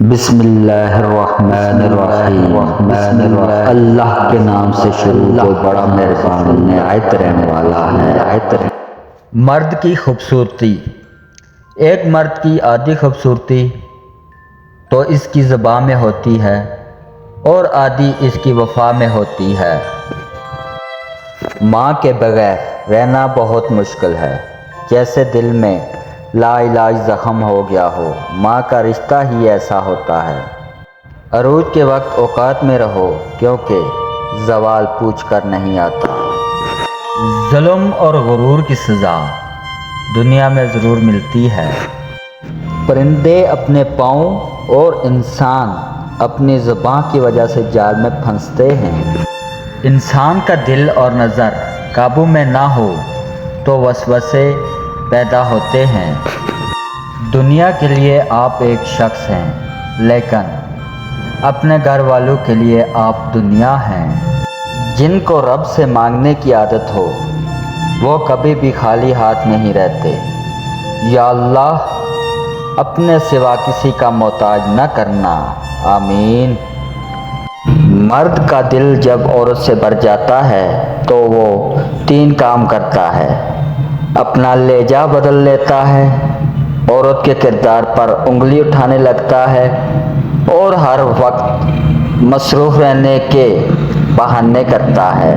بسم اللہ الرحمن الرحیم اللہ کے نام سے شروع جو بڑا مہربان نہایت رحم والا ہے۔ مرد کی خوبصورتی۔ ایک مرد کی آدھی خوبصورتی تو اس کی زبان میں ہوتی ہے اور آدھی اس کی وفا میں ہوتی ہے۔ ماں کے بغیر رہنا بہت مشکل ہے، جیسے دل میں لا علاج زخم ہو گیا ہو۔ ماں کا رشتہ ہی ایسا ہوتا ہے۔ عروج کے وقت اوقات میں رہو، کیونکہ زوال پوچھ کر نہیں آتا۔ ظلم اور غرور کی سزا دنیا میں ضرور ملتی ہے۔ پرندے اپنے پاؤں اور انسان اپنی زبان کی وجہ سے جال میں پھنستے ہیں۔ انسان کا دل اور نظر قابو میں نہ ہو تو وسوسے پیدا ہوتے ہیں۔ دنیا کے لیے آپ ایک شخص ہیں، لیکن اپنے گھر والوں کے لیے آپ دنیا ہیں۔ جن کو رب سے مانگنے کی عادت ہو وہ کبھی بھی خالی ہاتھ نہیں رہتے۔ یا اللہ، اپنے سوا کسی کا محتاج نہ کرنا، آمین۔ مرد کا دل جب عورت سے بھر جاتا ہے تو وہ 3 کام کرتا ہے۔ اپنا لہجہ بدل لیتا ہے، عورت کے کردار پر انگلی اٹھانے لگتا ہے اور ہر وقت مصروف رہنے کے بہانے کرتا ہے۔